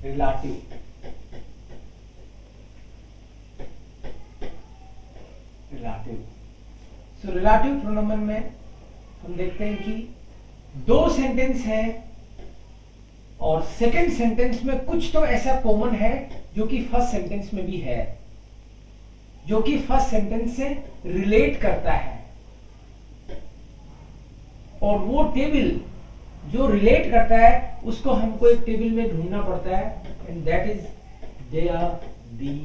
Relative. So relative प्रोनोमेन में हम देखते हैं कि दो सेंटेंस है और सेकंड सेंटेंस में कुछ तो ऐसा कॉमन है जो कि फर्स्ट सेंटेंस में भी है, जो कि फर्स्ट सेंटेंस से रिलेट करता है, और वो टेबल जो रिलेट करता है उसको हमको एक टेबल में ढूंढना पड़ता है, एंड दैट इज देयर, दी,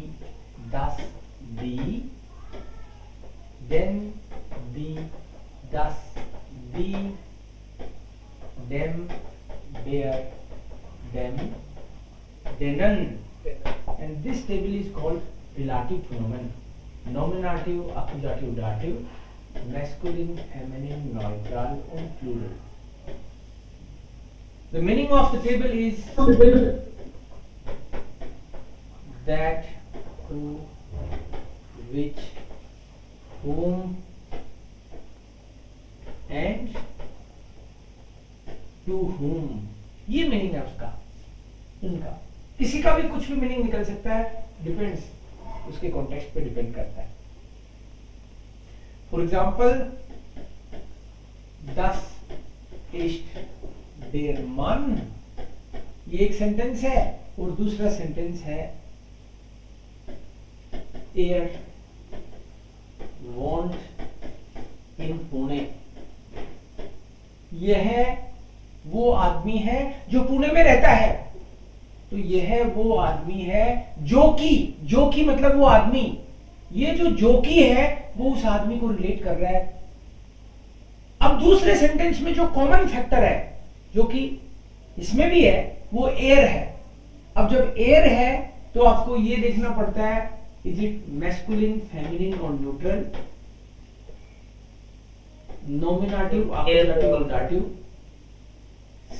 दस, दी, देन, दी, दस, दी, देम, देयर, them, denen, and this table is called relative pronomen. Nominative, accusative, dative, masculine, feminine, neutral and plural. The meaning of the table is that, who, which, whom and to whom. ये मीनिंग है उसका, इनका। किसी का भी कुछ भी meaning निकल सकता है, डिपेंड्स, उसके कॉन्टेक्स्ट पे डिपेंड करता है। फॉर एग्जाम्पल, दस इस्ट देयर मन, ये एक सेंटेंस है, और दूसरा सेंटेंस है एयर वॉन्ट इन पुणे। यह वो आदमी है जो पुणे में रहता है, तो यह वो आदमी है जो कि मतलब वो आदमी, ये जो कि है वो उस आदमी को रिलेट कर रहा है। अब दूसरे सेंटेंस में जो कॉमन फैक्टर है जो कि इसमें भी है वो एयर है। अब जब एयर है तो आपको ये देखना पड़ता है, इज इट मैस्कुलिन, फेमिनिन और न्यूट्रल, नॉमिनेटिव, एक्कुसाटिव और दाटिव,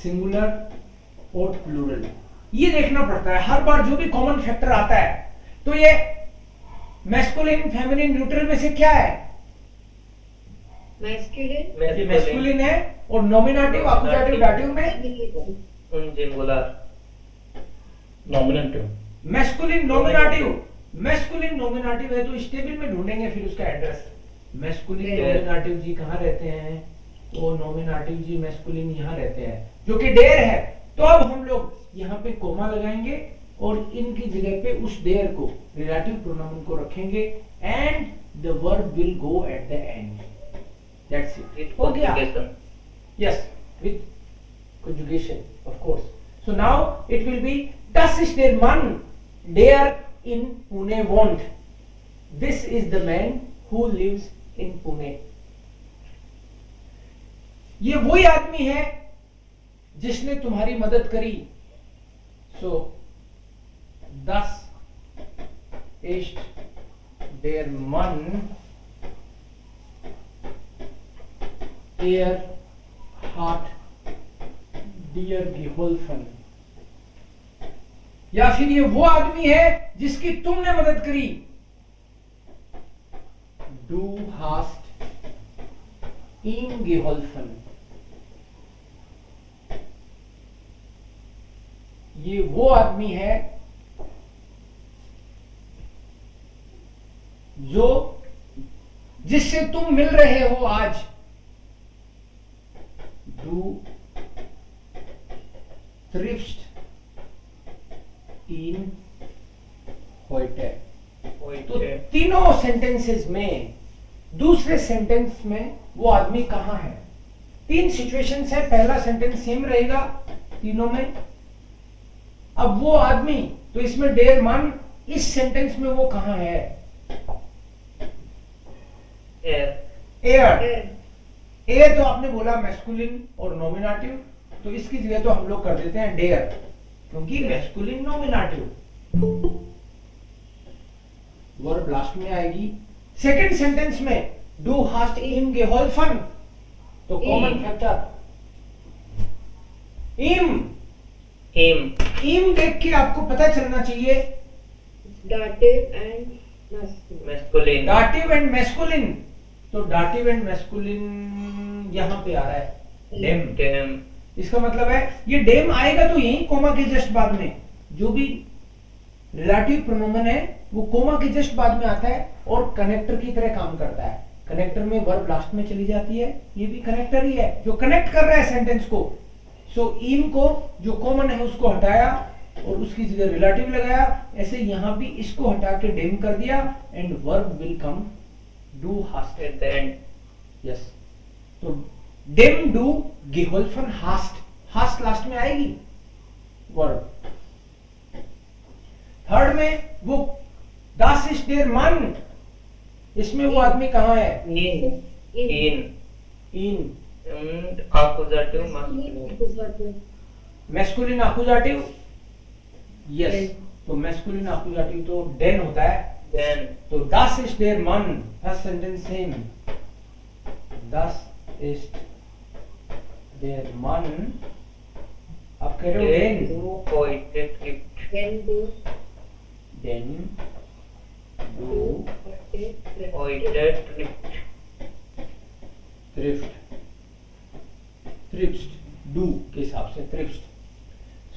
सिंगुलर और प्लूरल। ये देखना पड़ता है हर बार जो भी कॉमन फैक्टर आता है। तो ये मैस्कुलिन, फेमिनिन, न्यूट्रल में से क्या है? मैस्कुलिन है, और नॉमिनेटिव, एक्कुसाटिव, दाटिव में सिंगुलर, नॉमिनेटिव। मैस्कुलिन नॉमिनेटिव है, तो इस टेबल में ढूंढेंगे फिर उसका एड्रेस। मैस्कुलिन नॉमिनेटिव जी कहाँ रहते हैं? वो नॉमिनेटिव जी मैस्कुलिन यहाँ रहते हैं, जो कि डेयर है। तो अब हम लोग यहाँ पे कोमा लगाएंगे और इनकी जगह पे उस डेयर को, रिलेटिव प्रोनाउन को रखेंगे, and the verb will go at the end. That's it. हो गया? Yes, with conjugation, of course. So now it will be, das ist der Mann, der in Pune wohnt. This is the man who lives in Pune. ये वही आदमी है जिसने तुम्हारी मदद करी। So das ist der Mann, der hat dir geholfen। या फिर ये वो आदमी है जिसकी तुमने मदद करी। Du hast ihm geholfen। ये वो आदमी है जो, जिससे तुम मिल रहे हो आज। Du triffst ihn heute। तो तीनों सेंटेंसेस में, दूसरे सेंटेंस में वो आदमी कहां है? तीन सिचुएशंस है, पहला सेंटेंस सेम रहेगा तीनों में। अब वो आदमी, तो इसमें डेयर मन, इस सेंटेंस में वो कहां है? एयर तो आपने बोला मैस्कुलिन और नॉमिनेटिव, तो इसकी जगह तो हम लोग कर देते हैं डेयर, क्योंकि मैस्कुलिन नॉमिनेटिव वर्ब लास्ट में आएगी। सेकंड सेंटेंस में डू हास्ट इम गेहोल्फन, तो कॉमन फैक्टर इम देख के आपको पता चलना चाहिए दाटिव एंड मैस्कुलिन, दाटिव एंड मैस्कुलिन। तो दाटिव एंड मैस्कुलिन यहां पे आ रहा है डेम। डेम, इसका मतलब है ये डेम आएगा तो यही कोमा के जस्ट बाद में, जो भी रिलेटिव प्रोनोमन है वो कोमा के जस्ट बाद में आता है और कनेक्टर की तरह काम करता है। कनेक्टर में वर्ब लास्ट में चली जाती है, ये भी कनेक्टर ही है जो कनेक्ट कर रहा है सेंटेंस को। सो इन को जो कॉमन है उसको हटाया और उसकी जगह रिलेटिव लगाया। ऐसे यहां भी इसको हटा के डेम कर दिया एंड वर्ब विल कम डू हास्ट At the end. यस। तो डेम डू गेहोल्फन हास्ट, हास्ट लास्ट में आएगी वर्ब। थर्ड में वो das ist der Mann, इसमें वो आदमी कहाँ है? In. In. इन And accusative masculine. Masculine accusative yes. Den. तो मैस्कुलिन अकुजाटिव तो डेन होता है। Then. तो das ist der Mann, first sentence same, das ist der Mann। आप कह रहे हो Then डेन, do poetic gift. Then do डेन do डू Poetic gift. थ्रिफ्ट, थ्रिफ्ट डू के हिसाब से थ्रिफ्ट।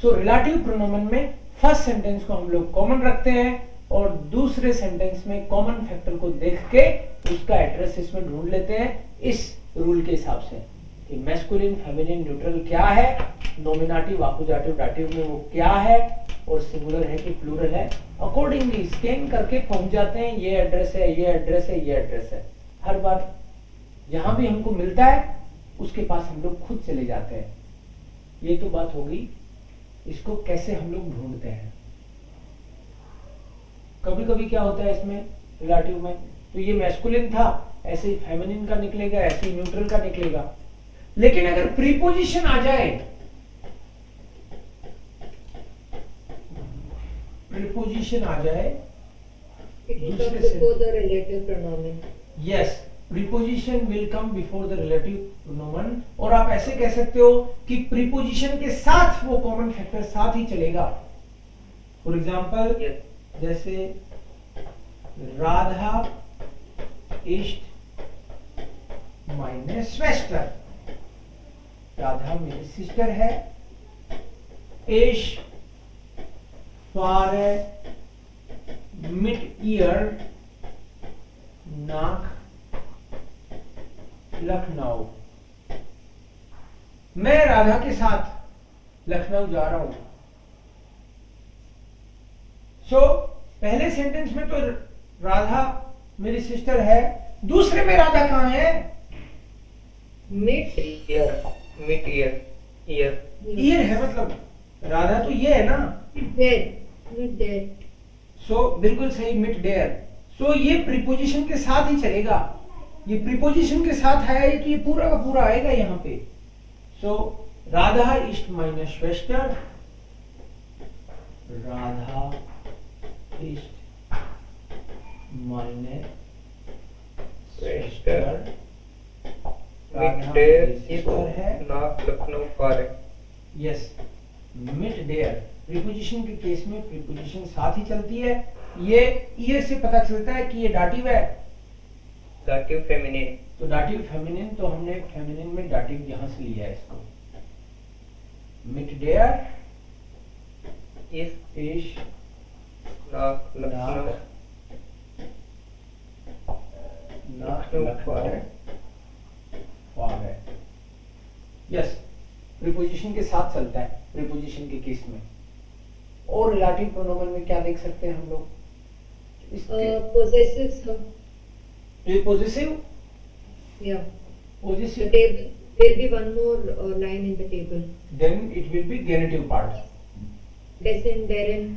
सो रिलेटिव प्रोनोमन में फर्स्ट सेंटेंस को हम लोग कॉमन रखते हैं और दूसरे सेंटेंस में कॉमन फैक्टर को देख के उसका एड्रेस इसमें ढूंढ लेते हैं इस रूल के हिसाब से कि मैस्कुलिन, फेमिनिन, न्यूट्रल क्या है, नॉमिनेटिव, अकुजाटिव, डाटिव में वो क्या है और सिंगुलर है कि प्लूरल है। अकॉर्डिंगली स्कैन करके पहुंच जाते हैं ये एड्रेस है, ये एड्रेस है, ये एड्रेस है। हर बार जहां भी हमको मिलता है उसके पास हम लोग खुद चले जाते हैं। ये तो बात होगी इसको कैसे हम लोग ढूंढते हैं। कभी कभी क्या होता है इसमें रिलेटिव में, तो ये मैस्कुलिन था, ऐसे ही फेमिनिन का निकलेगा, ऐसे ही न्यूट्रल का निकलेगा। लेकिन अगर प्रीपोजिशन आ जाए, प्रीपोजिशन आ जाए it will दूसरे come से- before the relative pronomen. Yes, preposition will come before the relative pronomen. और आप ऐसे कह सकते हो कि प्रीपोजिशन के साथ वो कॉमन फैक्टर साथ ही चलेगा। For example Yes. जैसे राधा इष्ट माइने स्वेस्टर, राधा मेरी सिस्टर है। इश फार मिड ईयर नाक लखनऊ, मैं राधा के साथ लखनऊ जा रहा हूं। सो पहले सेंटेंस में तो राधा मेरी सिस्टर है, दूसरे में राधा कहां है? Mid Ear. Mid ear. Ear. Year है, मतलब राधा तो ये है ना। dead. Mid dead. सो बिल्कुल सही, मिड डेयर। सो ये प्रीपोजिशन के साथ ही चलेगा, ये प्रीपोजिशन के साथ आया है तो ये पूरा का पूरा आएगा यहाँ पे। सो राधा इष्ट माइनस श्वेस्टर, राधा इष्ट माइनस श्वेस्टर, राधा Mid-day मेरी सिस्टर है। Knock Lucknow far. यस, मिड डेयर प्रीपोजिशन के केस में प्रीपोजिशन साथ ही चलती है। ये ईयर से पता चलता है कि ये डाटिव है, Dative feminine. तो डाटिव फेमिनिन, तो हमने फेमिनिन में डाटिव यहां से लिया है इसको। मिड डेयर Is इश knock Lucknow. यस, प्रीपोजिशन के साथ चलता है प्रीपोजिशन के केस में। और रिलेटिव प्रोनोमन में क्या देख सकते हैं हम लोग? Possessives. Possessive, Yeah. The possessive, table. There'll be one more line in the table. Then it will be genitive part, Dessen, Darren.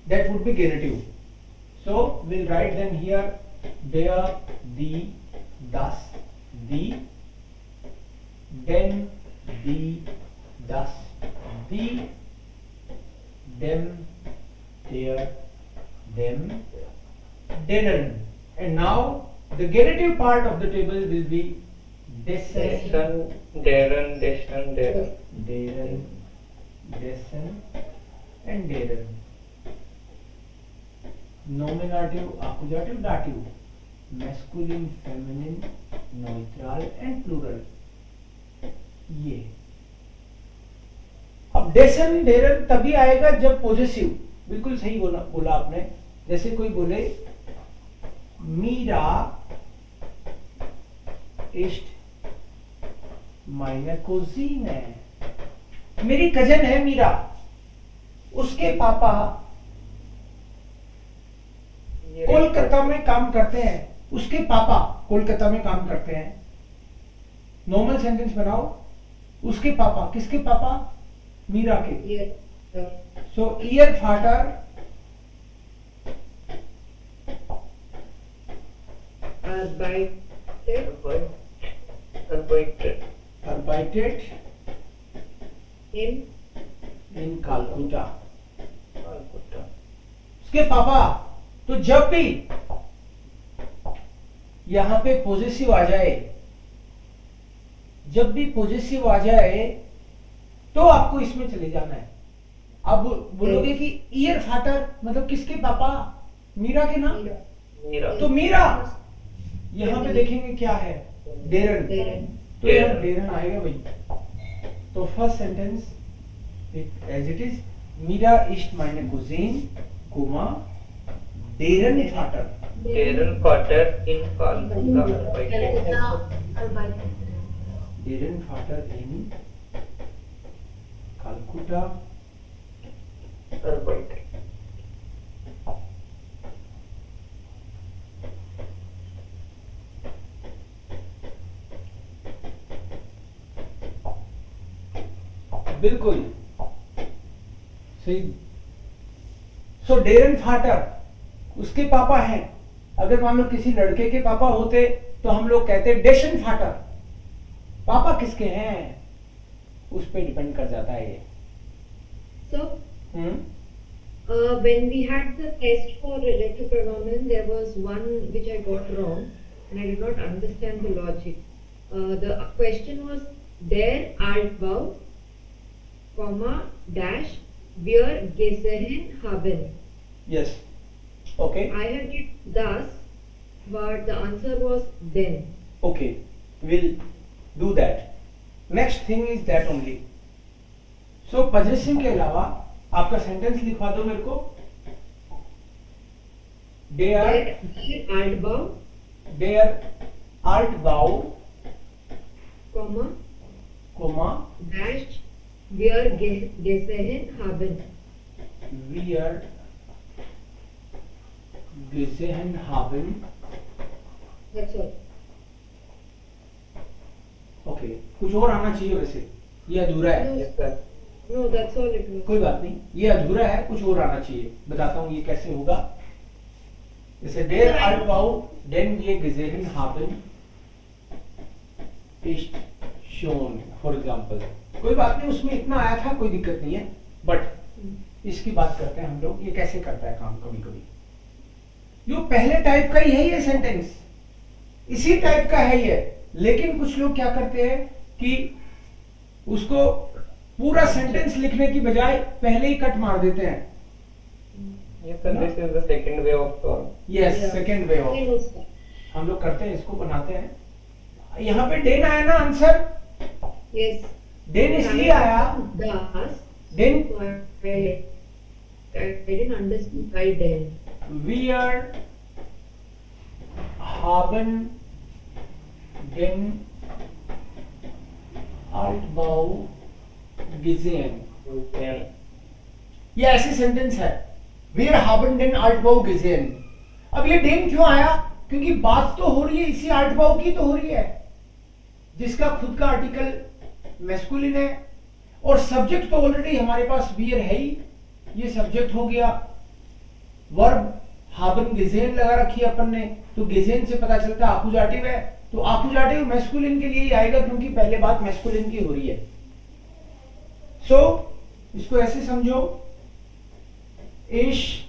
that would be genitive. So we'll write them here: der, die, das, die, den, die, das, die, dem, der, dem, denen. And now the genitive part of the table will be dessen, Dessen. Darren. Dessen. Darren. deren, dessen, and deren. Nominative, accusative, dative, masculine, feminine, neutral and plural. ये अब डेसन Darren तभी आएगा जब possessive, बिल्कुल सही बोला बोला आपने। जैसे कोई बोले मीरा इस्ट माइनर कोजीन है, मेरी कजन है मीरा, उसके पापा कोलकाता में काम करते हैं, उसके पापा कोलकाता में काम करते हैं। नॉर्मल सेंटेंस बनाओ, उसके पापा, किसके पापा? मीरा के। Yes. सो ईयर फाटर Arbeitet. arbeitet In इन कालकुटा। Calcutta. उसके पापा। तो जब भी यहां पे पॉजिटिव आ जाए, जब भी पॉजिटिव आ जाए तो आपको इसमें चले जाना है। आप बोलोगे कि ईयर फाटर मतलब किसके पापा? मीरा के नाम। Mira. तो मीरा यहां पे देखेंगे क्या है? डेरन। Darren. तो यहाँ डेरन आएगा भाई। तो first sentence as it is, Meera इस्ट माइने कुजीन कोमा डेरन फाटर। Deren Vater in Calcutta arbeitet. डेरन फाटर इन कालकुटा Arbeitet. बिल्कुल सही। सो डेरन फाटर उसके पापा हैं। अगर मान लो किसी लड़के के पापा होते तो हम लोग कहते डेशन फाटर। पापा किसके हैं उस पे डिपेंड कर जाता है ये। So, hmm when we had the test for relative pronoun, there was one which I got wrong and I did not understand the logic. The question was der Altbau, comma, dash, wir gesehen haben. Yes okay I had it thus, but the answer was then. Okay will do that. Next thing is that only. So possessive के अलावा आपका sentence लिखवा दो मेरे को। दे आर Der Altbau, देयर आर्ट बाउ comma, comma dash, wir gesehen haben. wir gesehen haben। That's all. Okay कुछ और आना चाहिए वैसे, ये अधूरा है। Yes, sir. No, that's all it was. कोई बात नहीं, ये अधूरा है, कुछ और आना चाहिए। बताता हूँ ये कैसे होगा। जैसे der Altbau, den wir gesehen haben, ist schon, for example. कोई बात नहीं, उसमें इतना आया था, कोई दिक्कत नहीं है। बट इसकी बात करते हैं हम लोग, ये कैसे करता है काम कभी कभी। यो पहले टाइप का ही है ये सेंटेंस, इसी टाइप का है ये। लेकिन कुछ लोग क्या करते हैं कि उसको पूरा सेंटेंस लिखने की बजाय पहले ही कट मार देते हैं। Yes, sir. This is the second way of solve. Yes Yeah. Second way of Yes, sir. हम लोग करते हैं, इसको बनाते हैं। यहाँ पे डेन आया ना आंसर, Yes. डेन इसलिए आया, Das. डेन So I didn't understand why then. wir haben den Altbau gesehen। Then ये ऐसे सेंटेंस है, wir haben den Altbau gesehen। अब ये डेन क्यों आया? क्योंकि बात तो हो रही है इसी आल्टबाउ की तो हो रही है, जिसका खुद का आर्टिकल मैस्कुलिन है और सब्जेक्ट तो ऑलरेडी हमारे पास वियर है ही। ये सब्जेक्ट हो गया, वर्ब हाबन गेजेन लगा रखी है अपन ने, तो गेजेन से पता चलता है आकुजाटिव है, तो आकुजाटिव मैस्कुलिन के लिए ही आएगा क्योंकि पहले बात मैस्कुलिन की हो रही है। सो इसको ऐसे समझो, इश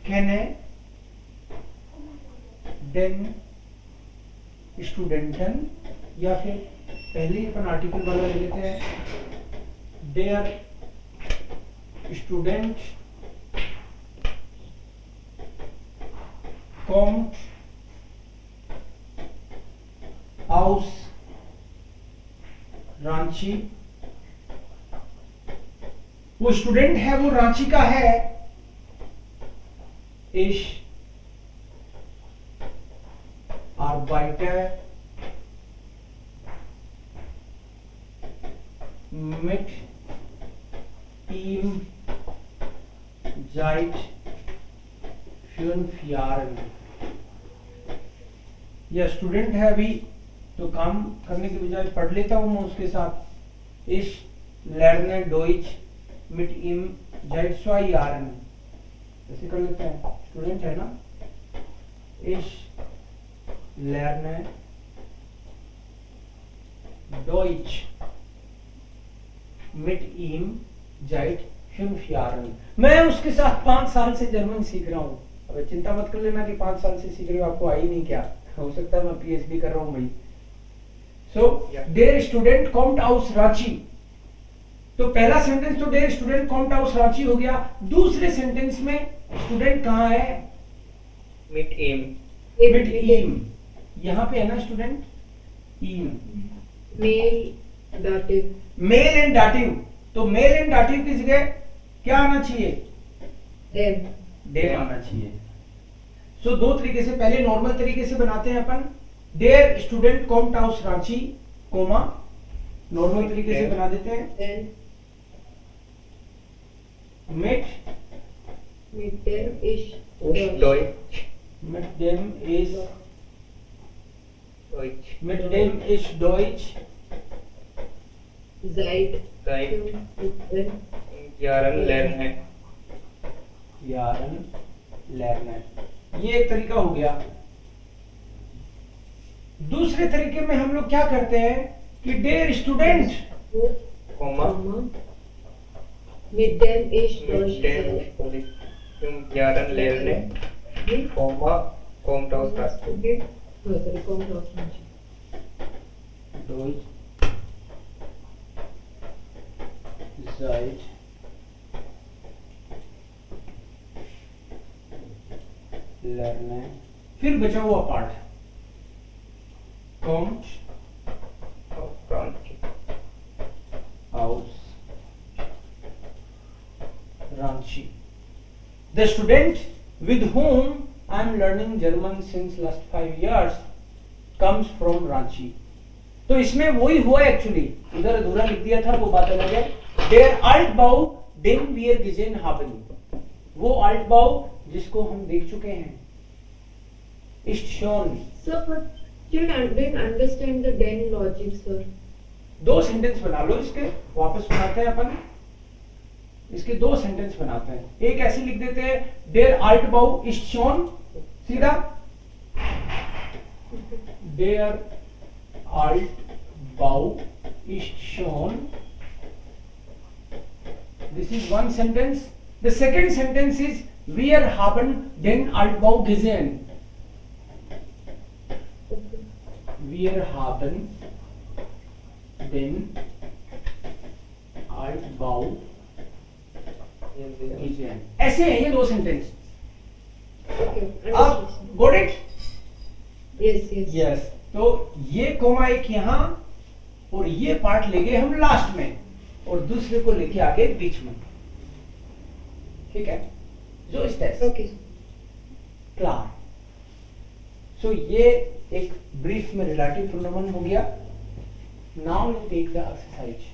कैने देन स्टूडेंटन, या फिर पहले ही अपन आर्टिकल वाला ले लेते हैं, देयर स्टूडेंट kommt aus Ranchi वो स्टूडेंट है वो रांची का है, इश Arbeiter mit ihm seit 5 Jahren। यह स्टूडेंट है अभी, तो काम करने के बजाय पढ़ लेता हूं मैं उसके साथ। Ich lerne Deutsch mit ihm seit 2 Jahren, ऐसे कर लेते हैं, स्टूडेंट है ना। Ich lerne Deutsch mit ihm seit 5 Jahren। मैं उसके साथ 5 साल से जर्मन सीख रहा हूँ। अब चिंता मत कर लेना कि 5 साल से सीख रहे हो, आपको आई नहीं क्या, हो सकता है मैं पीएचडी कर रहा हूँ भाई। सो देयर स्टूडेंट कॉम्ट आउस रांची, तो पहला सेंटेंस तो देयर स्टूडेंट कॉम्ट आउस रांची हो गया। दूसरे सेंटेंस में स्टूडेंट कहाँ है? Mit ihm। मिट ईम, यहाँ पे है ना स्टूडेंट, ईम male dative, male and dative, तो मेल एंड दाटिव की जगह क्या आना चाहिए? देम, देम आना चाहिए। सो दो तरीके से, पहले नॉर्मल तरीके से बनाते हैं अपन, देयर स्टूडेंट कॉम्ट आउस रांची, कोमा, नॉर्मल तरीके से बना देते हैं, देन मिट देम इश Deutsch। mit dem ist Deutsch। mit dem ist Deutsch seit Seit 5 Jahren lernen। Jahren lernen, ये एक तरीका हो गया। दूसरे तरीके में हम लोग क्या करते हैं कि their student, Komma। mit dem ich Mit Deutsch dem seit 5 Jahren lernen, Komma, kommt aus Rastatt। sorry, kommt aus Raंची, Deutsch seit lernen, फिर बचा हुआ part kommt Aus Raंची। aus Ranchi। The student with whom I am learning German since last 5 years comes from Ranchi। तो इसमें वही हुआ actually, उधर अधूरा लिख दिया था, वो बात अलग है। Der Altbau den wir gesehen haben, वो Altbau जिसको हम देख चुके हैं, ist schon। so but you didn't understand the den logic, sir। दो सेंटेंस बना लो इसके, वापस बनाते हैं अपन, इसके दो सेंटेंस बनाते हैं। एक ऐसे लिख देते हैं, देयर आल्टबाउ इस्ट शोन, सीधा देयर आल्टबाउ इस्ट शोन, this is one sentence. The second sentence is wir haben den Altbau gesehen, wir haben den Altbau gesehen। ऐसे हैं ये दो सेंटेंस। Okay, आप understood। got it? Yes, yes। Yes. तो ये कोमा एक यहाँ और ये पार्ट ले गए हम लास्ट में, और दूसरे को लेके आगे बीच में, ठीक है? जो इस टेस्ट Okay। क्लार। सो ये एक ब्रीफ में रिलेटिव प्रोनोमेन हो गया। Now you take the exercise.